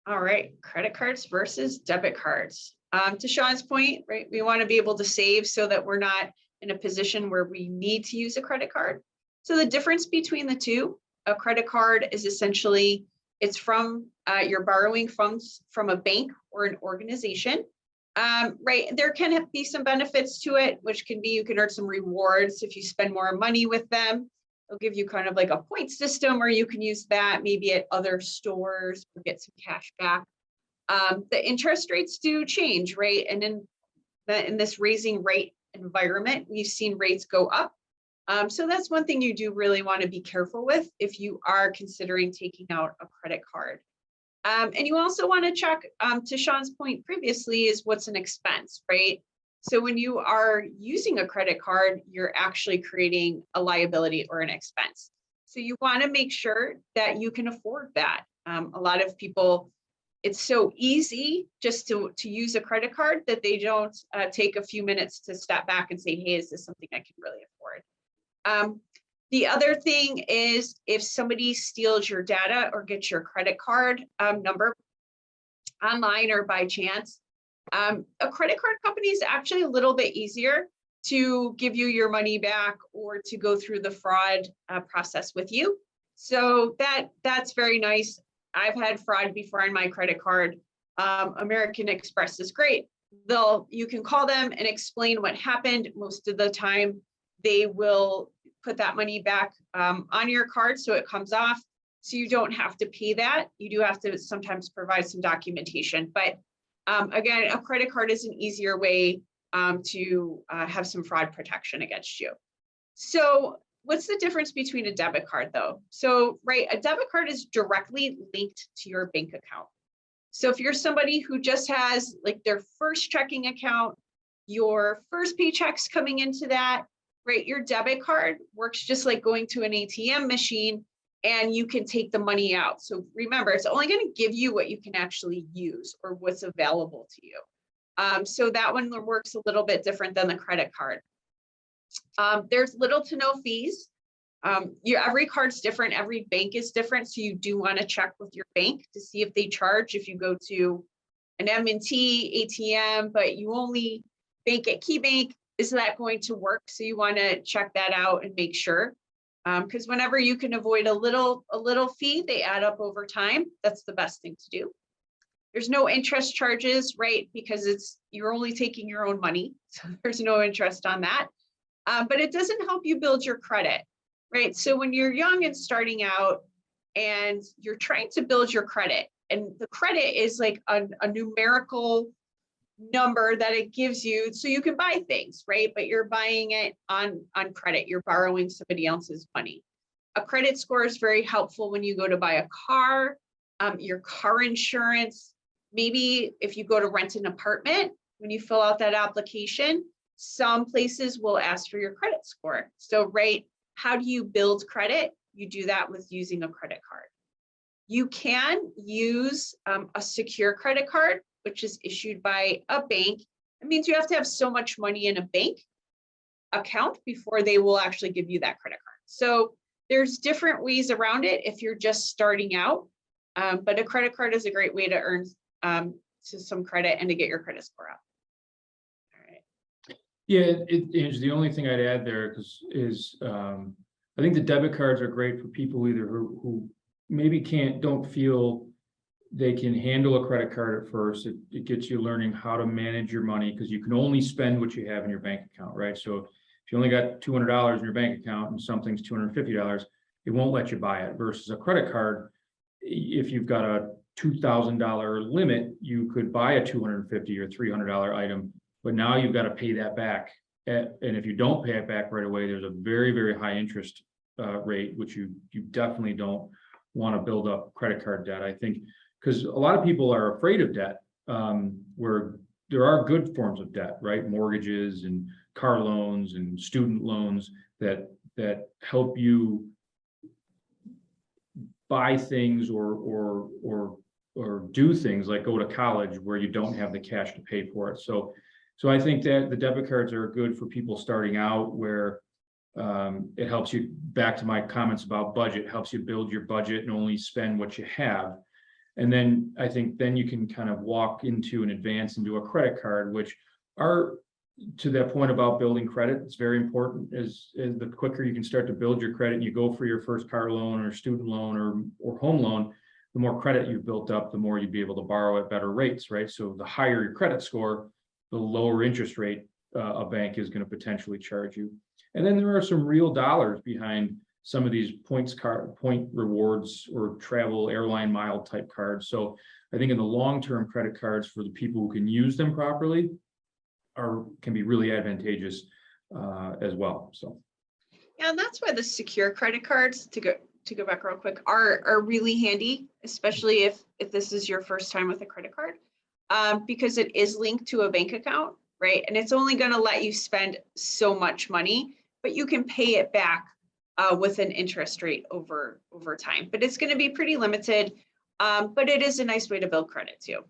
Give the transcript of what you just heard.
All right, credit cards versus debit cards. To Sean's point, right, we want to be able to save so that we're not in a position where we need to use a credit card. So the difference between the two, a credit card is essentially, it's from, you're borrowing funds from a bank or an organization. Right, there can be some benefits to it, which can be you can earn some rewards if you spend more money with them. They'll give you kind of like a point system, or you can use that maybe at other stores or get some cash back. The interest rates do change, right? And in this raising rate environment, we've seen rates go up. So that's one thing you do really want to be careful with if you are considering taking out a credit card. And you also want to check, to Sean's point previously, is what's an expense, right? So when you are using a credit card, you're actually creating a liability or an expense. So you want to make sure that you can afford that. A lot of people, it's so easy just to use a credit card that they don't take a few minutes to step back and say, hey, is this something I can really afford? The other thing is if somebody steals your data or gets your credit card number online or by chance, a credit card company is actually a little bit easier to give you your money back or to go through the fraud process with you. So that's very nice. I've had fraud before on my credit card. American Express is great. You can call them and explain what happened. Most of the time, they will put that money back on your card so it comes off. So you don't have to pay that. You do have to sometimes provide some documentation. But again, a credit card is an easier way to have some fraud protection against you. So what's the difference between a debit card though? So, right, a debit card is directly linked to your bank account. So if you're somebody who just has like their first checking account, your first paycheck's coming into that, right? Your debit card works just like going to an ATM machine and you can take the money out. So remember, it's only going to give you what you can actually use or what's available to you. So that one works a little bit different than the credit card. There's little to no fees. Every card's different, every bank is different. So you do want to check with your bank to see if they charge if you go to an M&T ATM, but you only bank at KeyBank. Is that going to work? So you want to check that out and make sure, because whenever you can avoid a little fee, they add up over time. That's the best thing to do. There's no interest charges, right? Because you're only taking your own money, so there's no interest on that. But it doesn't help you build your credit, right? So when you're young and starting out and you're trying to build your credit, and the credit is like a numerical number that it gives you so you can buy things, right? But you're buying it on credit. You're borrowing somebody else's money. A credit score is very helpful when you go to buy a car, your car insurance. Maybe if you go to rent an apartment, when you fill out that application, some places will ask for your credit score. So, right, how do you build credit? You do that with using a credit card. You can use a secure credit card, which is issued by a bank. It means you have to have so much money in a bank account before they will actually give you that credit card. So there's different ways around it if you're just starting out, but a credit card is a great way to earn some credit and to get your credit score up. All right. Yeah, Ange, the only thing I'd add there is I think the debit cards are great for people either who maybe don't feel they can handle a credit card at first. It gets you learning how to manage your money because you can only spend what you have in your bank account, right? So if you only got $200 in your bank account and something's $250, it won't let you buy it. Versus a credit card, if you've got a $2,000 limit, you could buy a $250 or $300 item, but now you've got to pay that back. And if you don't pay it back right away, there's a very, very high interest rate, which you definitely don't want to build up credit card debt. I think because a lot of people are afraid of debt, where there are good forms of debt, right? Mortgages and car loans and student loans that help you buy things or do things like go to college where you don't have the cash to pay for it. So I think that the debit cards are good for people starting out where it helps you, back to my comments about budget, helps you build your budget and only spend what you have. And then I think then you can kind of walk into and advance into a credit card, which are, to that point about building credit, it's very important. As the quicker you can start to build your credit, and you go for your first car loan or student loan or home loan, the more credit you've built up, the more you'd be able to borrow at better rates, right? So the higher your credit score, the lower interest rate a bank is going to potentially charge you. And then there are some real dollars behind some of these point rewards or travel airline mile type cards. So I think in the long-term, credit cards for the people who can use them properly can be really advantageous as well. So Yeah, and that's why the secure credit cards, to go back real quick, are really handy, especially if this is your first time with a credit card, because it is linked to a bank account, right? And it's only going to let you spend so much money, but you can pay it back with an interest rate over time. But it's going to be pretty limited, but it is a nice way to build credit too.